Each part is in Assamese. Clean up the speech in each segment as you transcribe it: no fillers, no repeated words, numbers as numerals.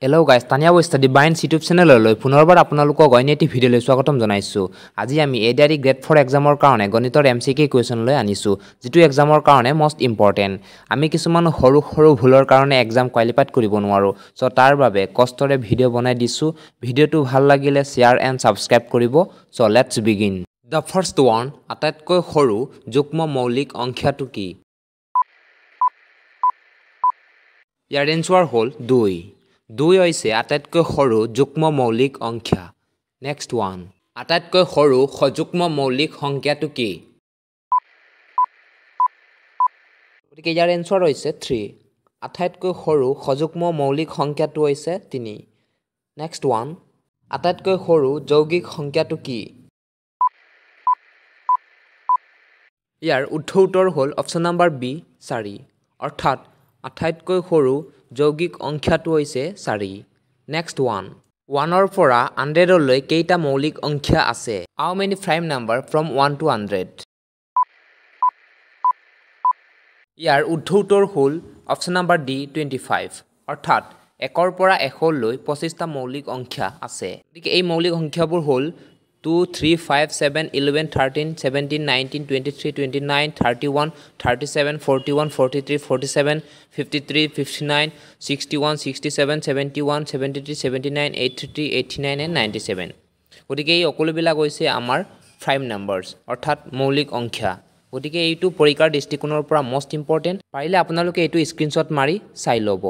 Hello guys, Tanya was the Divine YouTube channel লৈ পুনৰবাৰ আপোনালোকক অন্য এটি ভিডিঅ' লৈ স্বাগতম জনাইছো। আজি আমি এডিআৰই গ্ৰেড 4 এক্সামৰ কাৰণে গণিতৰ এমসিকিউ কুৱেশ্যন লৈ আনিছো, যেটো এক্সামৰ কাৰণে মোস্ট ইম্পৰ্টেন্ট। আমি কিছুমান সৰু ভুলৰ কাৰণে এক্সাম কোৱালিফাইড কৰিব নোৱাৰো, সো তাৰ বাবে কষ্টৰে ভিডিঅ' বনাই দিছো। ভিডিঅ'টো ভাল লাগিলে শেয়াৰ এণ্ড সাবস্ক্ৰাইব কৰিব। So let's begin. The first one, আটাইতকৈ সৰু যুগ্ম মৌলিক সংখ্যাটো কি? ইয়াৰ এনসাৰ হ'ল 2। 2 হৈছে আটাইতকৈ সৰু যুগ্ম মৌলিক সংখ্যা। নেক্সট ওয়ান, আটাইতকৈ সৰু সযুগ্ম মৌলিক সংখ্যাটো কি? গতিকে ইয়াৰ এনসাৰ হৈছে 3। আটাইতকৈ সৰু সযুগ্ম মৌলিক সংখ্যাটো হৈছে 3। নেক্সট ওয়ান, আটাইতকৈ সৰু যৌগিক সংখ্যাটো কি? ইয়াৰ উত্তৰ হ'ল অপচন নাম্বাৰ বি 4। অৰ্থাৎ আটাইতকৈ সৰু যৌগিক সংখ্যাটো হৈছে 4। নেক্সট ওয়ান, 1ৰ পৰা 100 লৈ কেইটা মৌলিক সংখ্যা আছে? How many prime number from 1 to 100? ইয়াৰ উত্তৰ হ'ল অপচন নাম্বাৰ ডি 25। অৰ্থাৎ 1ৰ পৰা 100 লৈ 25টা মৌলিক সংখ্যা আছে। গতিকে এই মৌলিক সংখ্যাবোৰ হ'ল 2, 3, 5, 7, 11, 13, 17, 19, 23, 29, 31, 37, 41, 43, 47, 53, 59, 61, 67, 71, 73, 79, 83, 89 and 97. গতিকে এই সকলোবিলাক হৈছে আমাৰ প্ৰাইম নাম্বাৰছ, অৰ্থাৎ মৌলিক সংখ্যা। গতিকে এইটো পৰীক্ষাৰ দৃষ্টিকোণৰ পৰা মোস্ট ইম্পৰ্টেন্ট। পাৰিলে আপোনালোকে এইটো স্ক্ৰীনশ্বট মাৰি চাই ল'ব।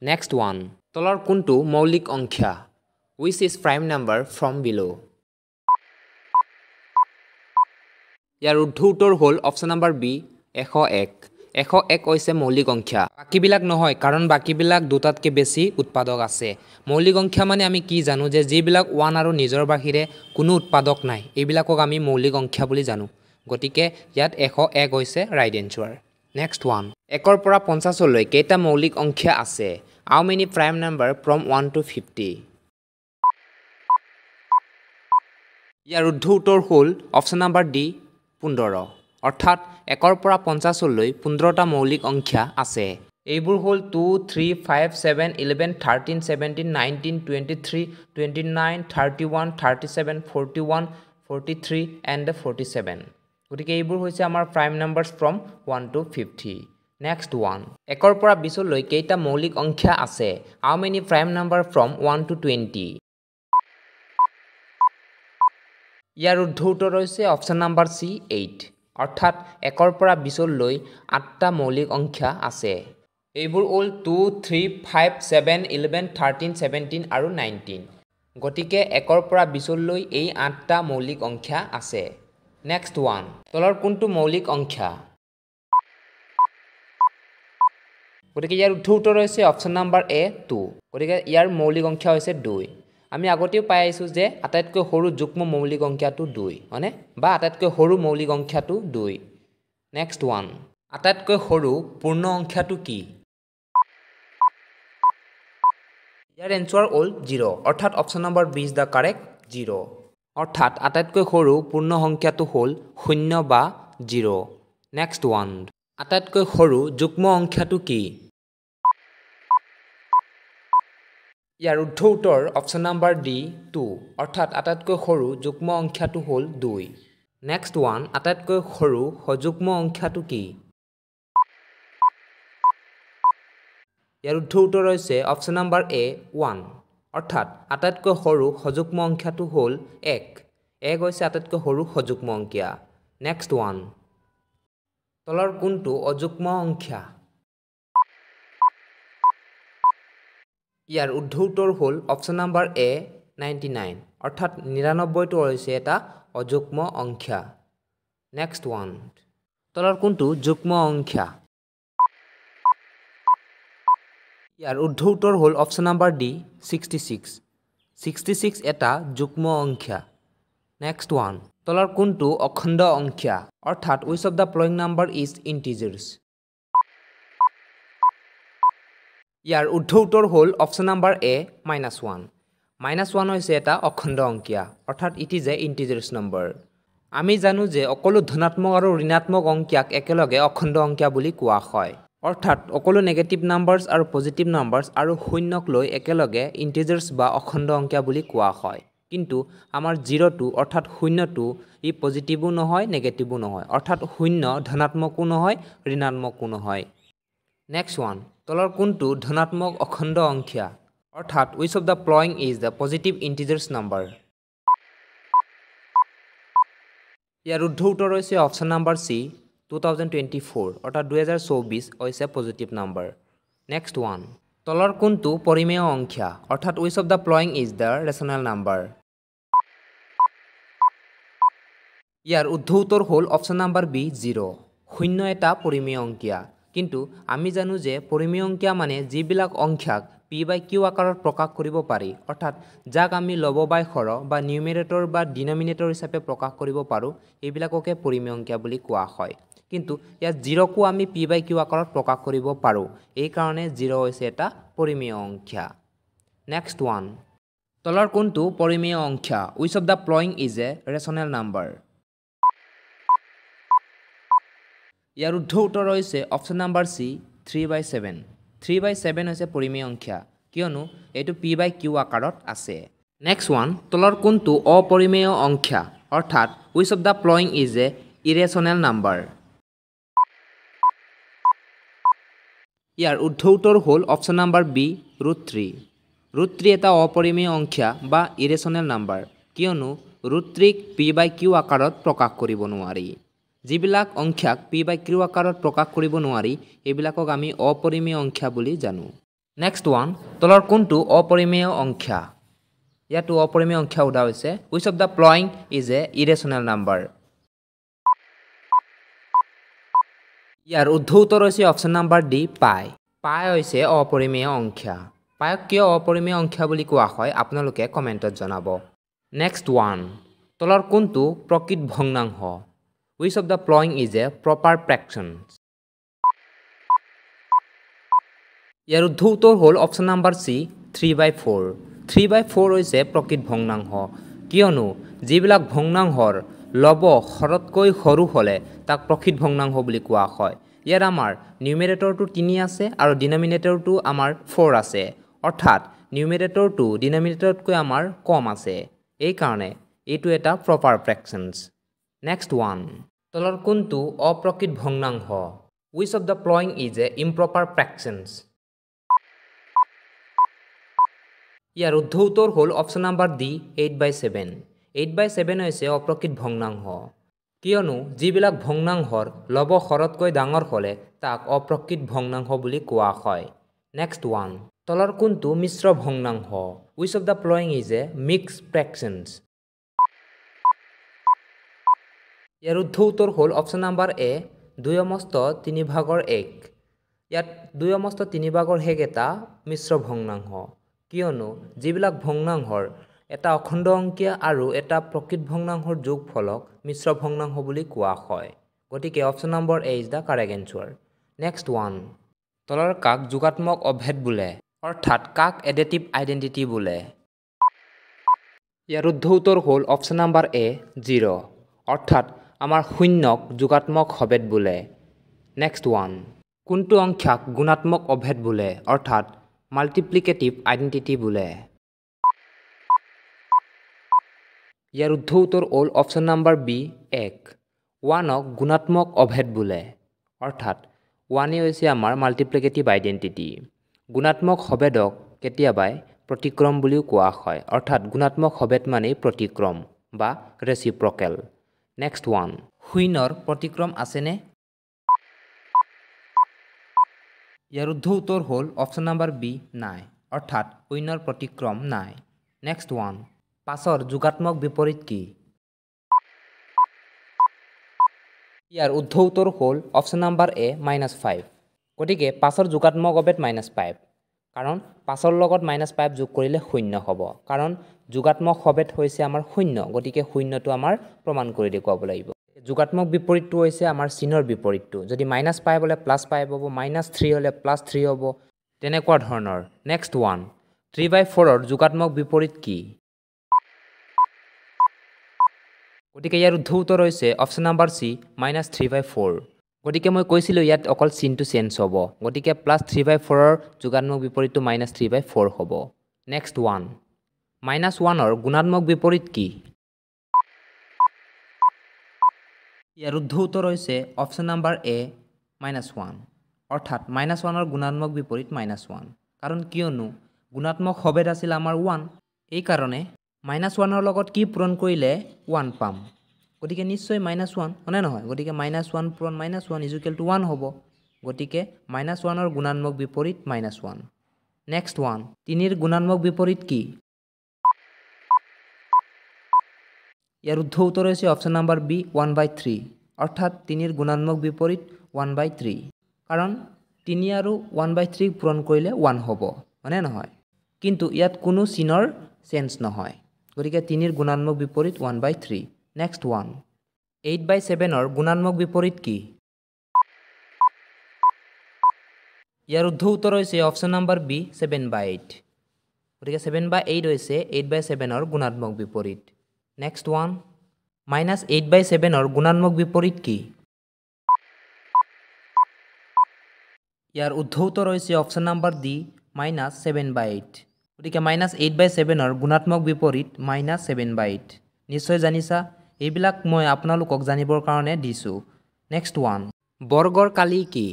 নেক্সট ওয়ান, তলৰ কোনটো মৌলিক সংখ্যা? Which is prime number from below? ইয়াৰ উত্তৰ হ'ল অপচন নাম্বাৰ বি 101। 101 হৈছে মৌলিক সংখ্যা, বাকিবিলাক নহয়, কাৰণ বাকিবিলাক দুটাতকৈ বেছি উৎপাদক আছে। মৌলিক সংখ্যা মানে আমি কি জানো যে যিবিলাক 1 আৰু নিজৰ বাহিৰে কোনো উৎপাদক নাই, এইবিলাকক আমি মৌলিক সংখ্যা বুলি জানো। গতিকে ইয়াত 101 হৈছে ৰাইট এনসাৰ। নেক্সট ওয়ান, 1ৰ পৰা 50 লৈ কেইটা মৌলিক সংখ্যা আছে? How many prime number from 1 to 50? ইয়াৰ উত্তৰ হ'ল অপচন নাম্বাৰ ডি 15। অৰ্থাৎ 1ৰ পৰা 50 লৈ 15টা মৌলিক সংখ্যা আছে। এইবোৰ হ'ল 2, 3, 5, 7, 11, 13, 17, 19, 23, 29, 31, 37, 41, 43 and 47. গতিকে এইবোৰ হৈছে আমাৰ prime numbers from 1 to 50। Next one, 1ৰ পৰা 20 লৈ কেইটা মৌলিক সংখ্যা আছে? How many prime number from 1 to 20? ইয়াৰ উত্তৰ হৈছে অপচন নাম্বাৰ চি 8। অৰ্থাৎ 1ৰ পৰা 20 লৈ 8টা মৌলিক সংখ্যা আছে। এইবোৰ হ'ল 2, 3, 5, 7, 11, 13, 17 আৰু 19। গতিকে 1ৰ পৰা 20 লৈ এই 8টা মৌলিক সংখ্যা আছে। নেক্সট ওৱান, তলৰ কোনটো মৌলিক সংখ্যা? গতিকে ইয়াৰ উত্তৰ হৈছে অপচন নাম্বাৰ এ 2। গতিকে ইয়াৰ মৌলিক সংখ্যা হৈছে 2। আমি আগতেও পাই আহিছোঁ যে আটাইতকৈ সৰু যুগ্ম মৌলিক সংখ্যাটো 2, হয়নে? বা আটাইতকৈ সৰু মৌলিক সংখ্যাটো 2। নেক্সট ওৱান, আটাইতকৈ সৰু পূৰ্ণ সংখ্যাটো কি? ইয়াৰ এনসাৰ হ'ল 0। অৰ্থাৎ option number B is the correct 0। অৰ্থাৎ আটাইতকৈ সৰু পূৰ্ণ সংখ্যাটো হ'ল 0 বা 0। নেক্সট ওৱান, আটাইতকৈ সৰু যুগ্ম সংখ্যাটো কি? ইয়াৰ উত্তৰ অপচন নাম্বাৰ ডি 2। অৰ্থাৎ আটাইতকৈ সৰু যুগ্ম সংখ্যাটো হ'ল 2। নেক্সট ওৱান, আটাইতকৈ সৰু সযুগ্ম সংখ্যাটো কি? ইয়াৰ উত্তৰ হৈছে অপচন নাম্বাৰ এ 1। অৰ্থাৎ আটাইতকৈ সৰু সযুগ্ম সংখ্যাটো হ'ল 1। 1 হৈছে আটাইতকৈ সৰু সযুগ্ম সংখ্যা। নেক্সট ওৱান, তলৰ কোনটো অযুগ্ম সংখ্যা? ইয়াৰ উত্তৰ হ'ল অপচন নাম্বাৰ এ 99। অৰ্থাৎ 99টো হৈছে এটা অযুগ্ম সংখ্যা। নেক্সট ওৱান, তলৰ কোনটো যুগ্ম সংখ্যা? ইয়াৰ উত্তৰ হ'ল অপচন নাম্বাৰ ডি 66। 66 এটা যুগ্ম সংখ্যা। নেক্সট ওৱান, তলৰ কোনটো অখণ্ড সংখ্যা? অৰ্থাৎ which of the following number is integers? ইয়াৰ উত্তৰ হ'ল অপচন নাম্বাৰ এ -1। -1 হৈছে এটা অখণ্ড সংখ্যা, অৰ্থাৎ ইট ইজ এ ইন্টিজাৰ্ছ নম্বৰ। আমি জানো যে সকলো ধনাত্মক আৰু ঋণাত্মক সংখ্যাক একেলগে অখণ্ড সংখ্যা বুলি কোৱা হয়। অৰ্থাৎ অকলো নেগেটিভ নাম্বাৰছ আৰু পজিটিভ নাম্বাৰছ আৰু শূন্যক লৈ একেলগে ইণ্টিজাৰ্ছ বা অখণ্ড সংখ্যা বুলি কোৱা হয় কিন্তু আমাৰ 0টো অৰ্থাৎ শূন্যটো ই পজিটিভো নহয় নেগেটিভো নহয় অৰ্থাৎ শূন্য ধনাত্মকো নহয় ঋণাত্মকো নহয় নেক্সট ওৱান তলৰ কোনটো ধনাত্মক অখণ্ড সংখ্যা অৰ্থাৎ which of the following is the positive integers number ইয়াৰ শুদ্ধ উত্তৰ হৈছে অপচন নাম্বাৰ সি 2024 অৰ্থাৎ 2024 হৈছে পজিটিভ নাম্বাৰ নেক্সট ওৱান তলৰ কোনটো পৰিমেয় সংখ্যা অৰ্থাৎ which of the following is the rational number ইয়াৰ শুদ্ধ উত্তৰ হ'ল অপচন নাম্বাৰ বি 0 শূন্য এটা পৰিমেয় সংখ্যা কিন্তু আমি জানো যে পৰিমেয় সংখ্যা মানে যিবিলাক সংখ্যাক পি বাই কিউ আকাৰত প্ৰকাশ কৰিব পাৰি অৰ্থাৎ যাক আমি লব বাই হৰ বা নিউমেৰেটৰ বা ডিনমিনেটৰ হিচাপে প্ৰকাশ কৰিব পাৰোঁ এইবিলাককে পৰিমেয় সংখ্যা বুলি কোৱা হয় কিন্তু ইয়াত 0কো আমি পি বাই কিউ আকাৰত প্ৰকাশ কৰিব পাৰোঁ এই কাৰণে 0 হৈছে এটা পৰিমেয় সংখ্যা নেক্সট ওৱান তলৰ কোনটো পৰিমেয় সংখ্যা which of the following is a rational number ইয়াৰ শুদ্ধ উত্তৰ হৈছে অপচন নাম্বাৰ সি 3/7 3/7 হৈছে পৰিমেয় সংখ্যা কিয়নো এইটো পি বাই কিউ আকাৰত আছে নেক্সট ওৱান তলৰ কোনটো অপৰিমেয় সংখ্যা অৰ্থাৎ which of the following is a irrational number ইয়াৰ শুদ্ধ উত্তৰ হ'ল অপচন নাম্বাৰ বি √3 √3 এটা অপৰিমেয় সংখ্যা বা ইৰেচনেল নাম্বাৰ কিয়নো √3ক পি বাই কিউ আকাৰত প্ৰকাশ কৰিব নোৱাৰি যিবিলাক সংখ্যাক পি বাই কিউ আকাৰত প্ৰকাশ কৰিব নোৱাৰি এইবিলাকক আমি অপৰিমেয় সংখ্যা বুলি জানো নেক্সট ওৱান তলৰ কোনটো অপৰিমেয় সংখ্যা ইয়াতো অপৰিমেয় সংখ্যা উদা হৈছে which of the following is a irrational number ইয়াৰ শুদ্ধ উত্তৰ হৈছে অপচন নাম্বাৰ ডি পাই পাই হৈছে অপৰিমেয় সংখ্যা পাইক কিয় অপৰিমেয় সংখ্যা বুলি কোৱা হয় আপোনালোকে কমেণ্টত জনাব নেক্সট ওৱান তলৰ কোনটো প্ৰকৃত ভগ্নাংশ which of the following is a proper fraction ইয়াৰ শুদ্ধ উত্তৰ হ'ল অপচন নাম্বাৰ সি 3/4 3/4 হৈছে প্ৰকৃত ভগ্নাংশ কিয়নো যিবিলাক ভগ্নাংশৰ লব হৰতকৈ সৰু হ'লে তাক প্ৰকৃত ভগ্নাংশ বুলি কোৱা হয় ইয়াৰ আমাৰ নিউমেৰেটৰটো 3 আছে আৰু ডিনমিনেটৰটো আমাৰ 4 আছে অৰ্থাৎ নিউমেৰেটৰটো ডিনমিনেটৰতকৈ আমাৰ কম আছে এই কাৰণে এইটো এটা প্ৰপাৰ ফ্ৰেকশনছ নেক্সট ওৱান তলৰ কোনটো অপ্ৰকৃত ভগ্নাংশ which of the following is a improper fractions ইয়াৰ শুদ্ধ উত্তৰ হ'ল অপচন নাম্বাৰ ডি 8/7 8/7 হৈছে অপ্ৰকৃত ভগ্নাংশ কিয়নো যিবিলাক ভগ্নাংশৰ লব হৰতকৈ ডাঙৰ হ'লে তাক অপ্ৰকৃত ভগ্নাংশ বুলি কোৱা হয় নেক্সট ওৱান তলৰ কোনটো মিশ্ৰ ভগ্নাংশ which of the following is a mixed fractions ইয়াৰ শুদ্ধ উত্তৰ হ'ল অপচন নাম্বাৰ এ 2/3 ইয়াত 2/3 এটা মিশ্ৰ ভগ্নাংশ কিয়নো যিবিলাক ভগ্নাংশৰ এটা অখণ্ড সংখ্যা আৰু এটা প্ৰকৃত ভগ্নাংশৰ যোগফলক মিশ্ৰ ভগ্নাংশ বুলি কোৱা হয় গতিকে option number A is the correct answer next one তলৰ কাক যোগাত্মক অভেদ বোলে অৰ্থাৎ কাক এডেটিভ আইডেন্টিটি বোলে ইয়াৰ শুদ্ধ উত্তৰ হ'ল অপচন নাম্বাৰ এ 0 অৰ্থাৎ আমাৰ শূন্যক যোগাত্মক অভেদ বোলে নেক্সট ওৱান কোনটো সংখ্যাক গুণাত্মক অভেদ বোলে অৰ্থাৎ মাল্টিপ্লিকেটিভ আইডেন্টিটি বোলে ইয়াৰ শুদ্ধ উত্তৰ হ'ল অপচন নাম্বাৰ বি 1 1ক গুণাত্মক অভেদ বোলে অৰ্থাৎ 1 হৈছে আমাৰ মাল্টিপ্লিকেটিভ আইডেন্টিটি গুণাত্মক অভেদক কেতিয়াবাই প্ৰতিক্ৰম বুলিও কোৱা হয় অৰ্থাৎ গুণাত্মক অভেদ মানে প্ৰতিক্ৰম বা ৰেচিপ্ৰকেল নেক্সট ওৱান শূন্যৰ প্ৰতিক্ৰম আছেনে ইয়াৰ শুদ্ধ উত্তৰ হ'ল অপচন নাম্বাৰ বি নাই অৰ্থাৎ শূন্যৰ প্ৰতিক্ৰম নাই নেক্সট ওৱান 5ৰ যোগাত্মক বিপৰীত কি ইয়াৰ শুদ্ধ উত্তৰ হ'ল অপচন নাম্বাৰ এ -5 গতিকে 5ৰ যোগাত্মক অভেদ -5 কাৰণ 5ৰ লগত -5 যোগ কৰিলে শূন্য হ'ব কাৰণ যোগাত্মক অভেদ হৈছে আমাৰ শূন্য গতিকে শূন্যটো আমাৰ প্ৰমাণ কৰি দেখুৱাব লাগিব যোগাত্মক বিপৰীতটো হৈছে আমাৰ চিনৰ বিপৰীতটো যদি -5 হ'লে +5 হ'ব -3 হ'লে +3 হ'ব তেনেকুৱা ধৰণৰ নেক্সট ওৱান 3/4ৰ যোগাত্মক বিপৰীত কি গতিকে ইয়াৰ শুদ্ধ উত্তৰ হৈছে অপচন নাম্বাৰ সি -3/4 গতিকে মই কৈছিলোঁ ইয়াত অকল চিনটো চেঞ্জ হ'ব গতিকে +3/4 ৰ যোগাত্মক বিপৰীতটো -3/4 হ'ব নেক্সট 1 -1 ৰ গুণাত্মক বিপৰীত কি ইয়াৰ শুদ্ধ উত্তৰ হৈছে অপশ্যন নাম্বাৰ এ -1 অৰ্থাৎ -1 ৰ গুণাত্মক বিপৰীত -1 কাৰণ কিয়নো গুণাত্মক হবেদ আছিল আমাৰ 1 এই কাৰণে -1 ৰ লগত কি পূৰণ কৰিলে 1 পাম গতিকে নিশ্চয় -1 হয়নে নহয় গতিকে -1 পূৰণ -1 = 1 হ'ব গতিকে -1 ৰ গুণাত্মক বিপৰীত -1 নেক্সট 1 3 ৰ গুণাত্মক বিপৰীত কি ইয়াৰ শুদ্ধ উত্তৰ হৈছে অপশ্যন নাম্বাৰ বি 1/3 অৰ্থাৎ 3 ৰ গুণাত্মক বিপৰীত 1/3 কাৰণ 3 আৰু 1/3 পূৰণ কৰিলে 1 হ'ব হয়নে নহয় কিন্তু ইয়াত কোনো চিনৰ চেঞ্জ নহয় গতিকে 3 ৰ গুণাত্মক বিপৰীত 1/3 নেক্সট 1 8/7 ৰ গুণাত্মক বিপৰীত কি ইয়াৰ শুদ্ধ উত্তৰ হৈছে অপশ্যন নাম্বাৰ বি 7/8 গতিকে 7/8 হৈছে 8/7 ৰ গুণাত্মক বিপৰীত নেক্সট 1 -8/7 ৰ গুণাত্মক বিপৰীত কি ইয়াৰ শুদ্ধ উত্তৰ হৈছে অপশ্যন নাম্বাৰ ডি -7/8 গতিকে -8/7 ৰ গুণাত্মক বিপৰীত -7/8 নিশ্চয় জানিছা এইবিলাক মই আপোনালোকক জানিবৰ কাৰণে দিছোঁ নেক্সট 1 বৰ্গৰ কালি কি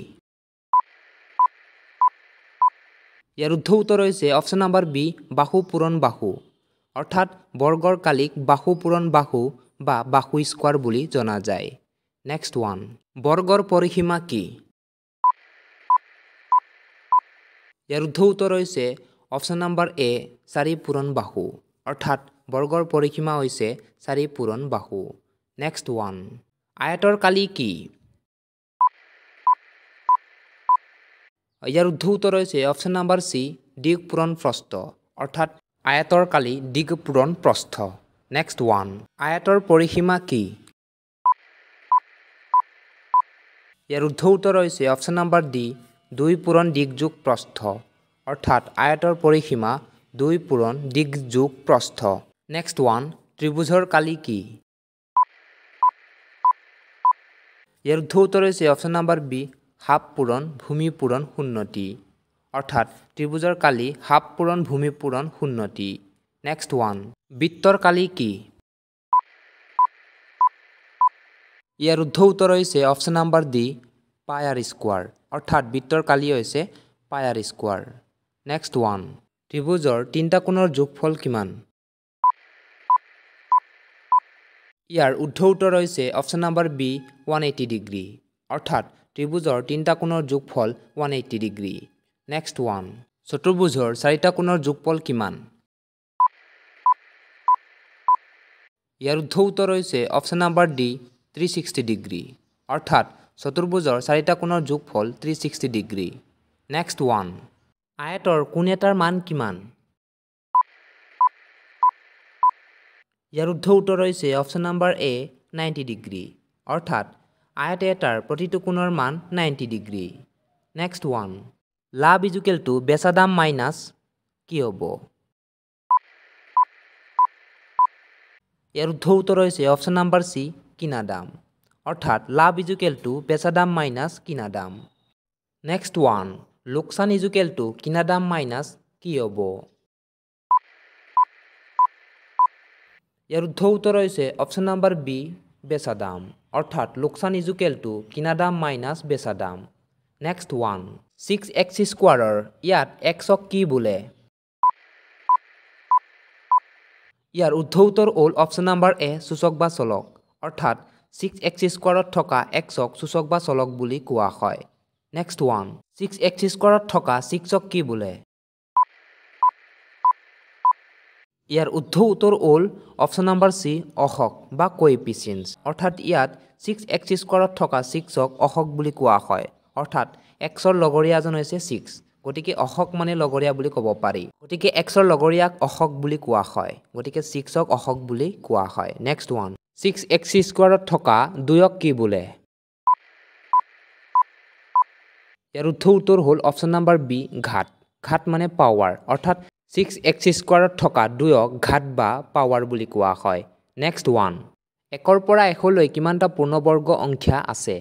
ইয়াৰ শুদ্ধ উত্তৰ হৈছে অপশ্যন নাম্বাৰ বি বাহু পূৰণ বাহু অৰ্থাৎ বৰ্গৰ কালিক বাহু পূৰণ বাহু বা বাহু স্কোৱাৰ বুলি জনা যায় নেক্সট 1 বৰ্গৰ পৰিসীমা কি ইয়াৰ শুদ্ধ উত্তৰ হৈছে অপশ্যন নাম্বাৰ এ 4 পূৰণ বাহু অৰ্থাৎ বৰ্গৰ পৰিসীমা হৈছে 4 পূৰণ বাহু নেক্সট 1 আয়তৰ কালি কি ইয়াৰ শুদ্ধ উত্তৰ হৈছে অপশ্যন নাম্বাৰ চি দিগ পূৰণ প্ৰস্থ অৰ্থাৎ আয়তৰ কালি দিগ পূৰণ প্ৰস্থ নেক্সট 1 আয়তৰ পৰিসীমা কি ইয়াৰ শুদ্ধ উত্তৰ হৈছে অপশ্যন নাম্বাৰ ডি 2 পূৰণ দিগ যোগ প্ৰস্থ অৰ্থাৎ আয়তৰ পৰিসীমা 2 পূৰণ দিগ যোগ প্ৰস্থ নেক্সট 1 ত্ৰিভুজৰ কালি কি ইয়াৰ শুদ্ধ উত্তৰ হৈছে অপশ্যন নাম্বাৰ বি হাফ পূৰণ ভূমি পূৰণ শূন্যতি অৰ্থাৎ ত্ৰিভুজৰ কালি হাফ পূৰণ ভূমি পূৰণ শূন্যতি নেক্সট 1 বৃত্তৰ কালি কি ইয়াৰ শুদ্ধ উত্তৰ হৈছে অপশ্যন নাম্বাৰ ডি পাই আৰ স্কোৱাৰ অৰ্থাৎ বৃত্তৰ কালি হৈছে পাই আৰ স্কোৱাৰ নেক্সট 1 ত্ৰিভুজৰ 3টা কোণৰ যোগফল কিমান ইয়াৰ শুদ্ধ উত্তৰ হৈছে অপশ্যন নাম্বাৰ বি 180 ডিগ্ৰী অৰ্থাৎ ত্ৰিভুজৰ 3টা কোণৰ যোগফল 180 ডিগ্ৰী নেক্সট 1 চতুৰ্ভুজৰ 4টা কোণৰ যোগফল কিমান ইয়াৰ শুদ্ধ উত্তৰ হৈছে অপশ্যন নাম্বাৰ ডি 360 ডিগ্ৰী অৰ্থাৎ চতুৰ্ভুজৰ 4টা কোণৰ যোগফল 360 ডিগ্ৰী নেক্সট 1 আয়তৰ কোণ এটাৰ মান কিমান ইয়াৰ শুদ্ধ উত্তৰ হৈছে অপশ্যন নাম্বাৰ এ 90 ডিগ্ৰী অৰ্থাৎ আয়ত এটাৰ প্ৰতিটো কোণৰ মান 90 ডিগ্ৰী নেক্সট 1 লাভ ইজুকেল টু বেচা দাম মাইনাছ কি হ'ব ইয়াৰ শুদ্ধ উত্তৰ হৈছে অপশ্যন নাম্বাৰ চি কিনা দাম অৰ্থাৎ লাভ ইজুকেল টু বেচা দাম মাইনাছ কিনা দাম নেক্সট 1 লোকচান ইজুকেল টু কিনা দাম মাইনাছ কি হ'ব ইয়াৰ শুদ্ধ উত্তৰ হৈছে অপশ্যন নাম্বাৰ বি বেচা দাম অৰ্থাৎ লোকচান ইজুকেল টু কিনা দাম মাইনাছ বেচা দাম নেক্সট 1 6x স্কোৱাৰৰ ইয়াত xক কি বোলে ইয়াৰ শুদ্ধ উত্তৰ হ'ল অপশ্যন নাম্বাৰ এ সূচক বা চলক অৰ্থাৎ 6x স্কোৱাৰত থকা xক সূচক বা চলক বুলি কোৱা হয় নেক্সট 1 6x স্কোৱাৰত থকা 6ক কি বোলে ইয়াৰ শুদ্ধ উত্তৰ হ'ল অপশ্যন নাম্বাৰ চি অহক বা কোএফিচিয়েণ্টছ অৰ্থাৎ ইয়াত 6x স্কোৱাৰত থকা 6ক অহক বুলি কোৱা হয় অৰ্থাৎ xৰ লগৰীয়াজন হৈছে 6 গতিকে অহক মানে লগৰীয়া বুলি ক'ব পাৰি গতিকে xৰ লগৰীয়াক অহক বুলি কোৱা হয় গতিকে 6ক অহক বুলি কোৱা হয় নেক্সট 1 6x স্কোৱাৰত থকা 2ক কি বোলে ইয়াৰ শুদ্ধ উত্তৰ হ'ল অপশ্যন নাম্বাৰ বি ঘাত ঘাত মানে পাৱাৰ অৰ্থাৎ 6x স্কোৱাৰত থকা 2ক ঘাত বা পাৱাৰ বুলি কোৱা হয় নেক্সট 1 1ৰ পৰা 1লৈ কিমানটা পূৰ্ণবৰ্গ সংখ্যা আছে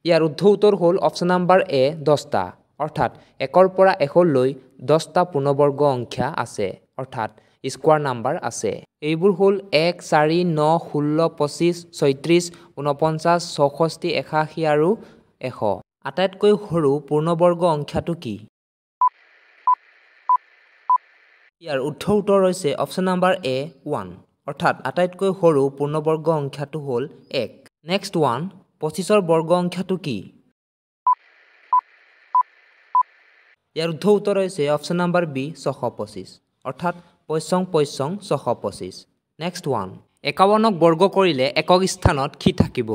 ইয়াৰ শুদ্ধ উত্তৰ হ'ল অপশ্যন নাম্বাৰ এ 10টা অৰ্থাৎ 1ৰ পৰা 1 লৈ 10টা পূৰ্ণবৰ্গ সংখ্যা আছে অৰ্থাৎ স্কোয়াৰ নাম্বাৰ আছে এইবোৰ হ'ল 1 4 9 16 25 36 49 64 81 আৰু 100 আটাইতকৈ সৰু পূৰ্ণবৰ্গ সংখ্যাটো কি ইয়াৰ শুদ্ধ উত্তৰ হৈছে অপশ্যন নাম্বাৰ এ 1 অৰ্থাৎ আটাইতকৈ সৰু পূৰ্ণবৰ্গ সংখ্যাটো হ'ল 1 নেক্সট ওৱান 25ৰ বৰ্গ সংখ্যাটো কি ইয়াৰ শুদ্ধ উত্তৰ হৈছে অপশ্যন নাম্বাৰ বি 625 অৰ্থাৎ 55 625 নেক্সট ওৱান 51ক বৰ্গ কৰিলে একক স্থানত কি থাকিব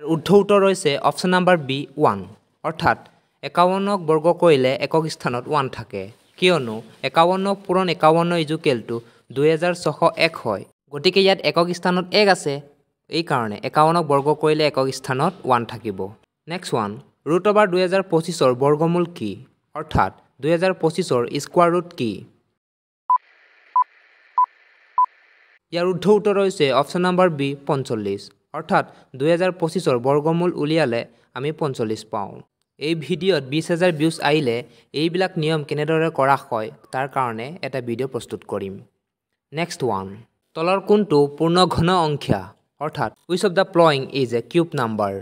শুদ্ধ উত্তৰ হৈছে অপশ্যন নাম্বাৰ বি 1 অৰ্থাৎ 51ক বৰ্গ কৰিলে একক স্থানত 1 থাকে কিয়নো 51 পূৰণ 51 ইজুকেলটো 2601 হয় গতিকে ইয়াত একক স্থানত 1 আছে এই কাৰণে 51ক বৰ্গ কৰিলে একক স্থানত 1 থাকিব নেক্সট ওৱান √2025ৰ বৰ্গমূল কি অৰ্থাৎ 2025ৰ স্কোয়াৰ ৰুট কি ইয়াৰ শুদ্ধ উত্তৰ হৈছে অপশ্যন নাম্বাৰ বি 45 অৰ্থাৎ 2025ৰ বৰ্গমূল উলিয়ালে আমি 45 পাওঁ এই ভিডিঅ'ত 20000 ভিউজ আহিলে এইবিলাক নিয়ম কেনেদৰে কৰা হয় তাৰ কাৰণে এটা ভিডিঅ' প্ৰস্তুত কৰিম নেক্সট ওৱান তলৰ কোনটো পূৰ্ণ ঘন সংখ্যা অৰ্থাৎ which of the following is a cube number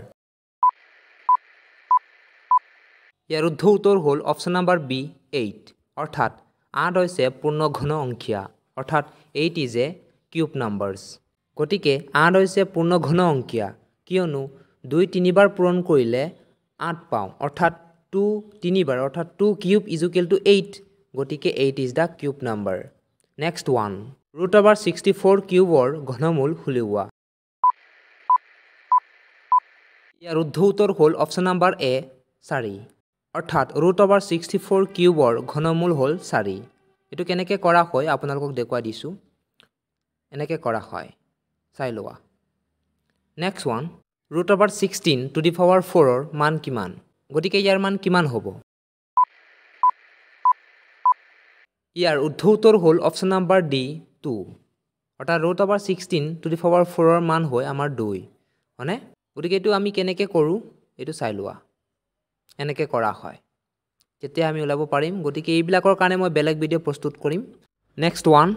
ইয়াৰ শুদ্ধ উত্তৰ হ'ল অপশ্যন নাম্বাৰ বি 8 অৰ্থাৎ 8 হৈছে পূৰ্ণ ঘন সংখ্যা অৰ্থাৎ 8 is a cube numbers গতিকে 8 হৈছে পূৰ্ণ ঘন সংখ্যা কিয়নো 2 3বাৰ পূৰণ কৰিলে 8 পাওঁ অৰ্থাৎ 2 3বাৰ অৰ্থাৎ 2 কিউব ইকুৱেল টু 8 গতিকে 8 is the cube number next one √64 কিউবৰ ঘনমূল উলিওৱা ইয়াৰ শুদ্ধ উত্তৰ হ'ল অপশ্যন নাম্বাৰ এ 4 অৰ্থাৎ √64 কিউবৰ ঘনমূল হ'ল 4 এটো কেনেকৈ কৰা হয় আপোনালোকক দেখুৱাই দিছো এনেকৈ কৰা হয় চাই লোৱা next one √16 to the power 4ৰ মান কিমান গতিকে ইয়াৰ মান কিমান হ'ব ইয়াৰ শুদ্ধ উত্তৰ হ'ল অপশ্যন নাম্বাৰ ডি 2 অৰ্থাৎ √16 টু দি পাৱাৰ 4ৰ মান হয় আমাৰ 2 মানে গতিকে এটো আমি কেনেকৈ কৰোঁ এটো চাই লোৱা এনেকৈ কৰা হয় যেতিয়া আমি উলাব পাৰিম গতিকে এইবিলাকৰ কাৰণে মই বেলেগ ভিডিঅ' প্ৰস্তুত কৰিম নেক্সট ওৱান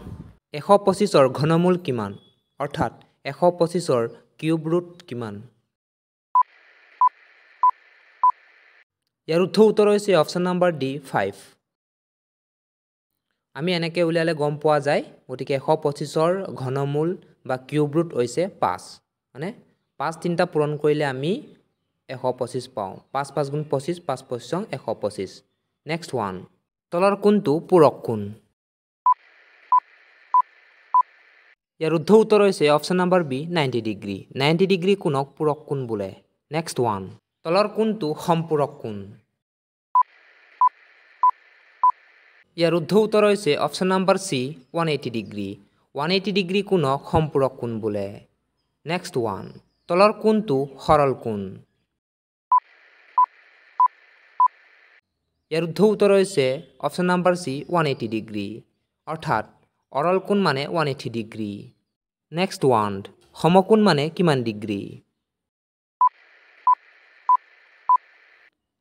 125ৰ ঘনমূল কিমান অৰ্থাৎ 125ৰ কিউব ৰুট কিমান ইয়াৰ শুদ্ধ উত্তৰ হৈছে অপশ্যন নাম্বাৰ ডি 5 আমি এনেকৈ উলিয়ালে গম পোৱা যায় গতিকে 125ৰ ঘনমূল বা কিউব ৰুট হৈছে 5 মানে 5 3টা পূৰণ কৰিলে আমি 125 পাওঁ 5 5 গুণ 25 5 5 125 নেক্সট ওৱান তলৰ কোনটো পূৰক কোণ ইয়াৰ শুদ্ধ উত্তৰ হৈছে option number B 90 degree 90 degree কোণক পূৰক কোণ বোলে নেক্সট ওৱান তলৰ কোণটো সম্পূৰক কোণ ইয়াৰ শুদ্ধ উত্তৰ হৈছে অপশ্যন নাম্বাৰ সি 180 ডিগ্ৰী 180 ডিগ্ৰী কোণক সম্পূৰক কোণ বোলে নেক্সট ওৱান তলৰ কোণটো সৰল কোণ ইয়াৰ শুদ্ধ উত্তৰ হৈছে অপশ্যন নাম্বাৰ সি 180 ডিগ্ৰী অৰ্থাৎ অৰল কোণ মানে 180 ডিগ্ৰী নেক্সট ওৱান সমকোণ মানে কিমান ডিগ্ৰী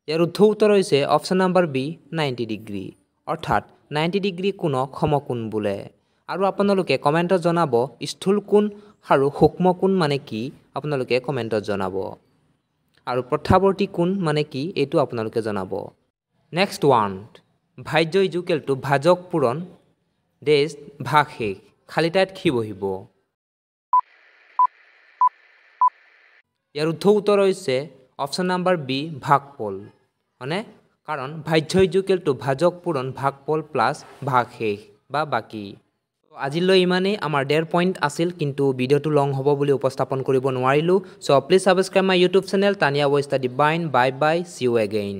ইয়াৰ শুদ্ধ উত্তৰ হৈছে অপশ্যন নাম্বাৰ বি 90 ডিগ্ৰী অৰ্থাৎ 90 ডিগ্ৰী কোণক সমকোণ বোলে আৰু আপোনালোকে কমেণ্টত জনাব স্থূল কোণ আৰু সূক্ষ্ম কোণ মানে কি আপোনালোকে কমেণ্টত জনাব আৰু প্ৰত্যাৱৰ্তী কোণ মানে কি এইটো আপোনালোকে জনাব নেক্সট ওৱান ভাজ্য ইকুৱেল টু ভাজক পূৰণ ডেছ ভাগ শেষ খালী ঠাইত কি বহিব ইয়াৰ শুদ্ধ উত্তৰ হৈছে অপশ্যন নাম্বাৰ বি ভাগফল মানে কাৰণ ভাজ্য ইকুৱেল টু ভাজক পূৰণ ভাগফল প্লাছ ভাগ শেষ বা বাকী আজিলৈ ইমানেই আমাৰ 1.5 পইণ্ট আছিল কিন্তু ভিডিঅ'টো লং হ'ব বুলি উপস্থাপন কৰিব নোৱাৰিলোঁ so' please subscribe my YouTube channel Tania study বাইন bye bye see you again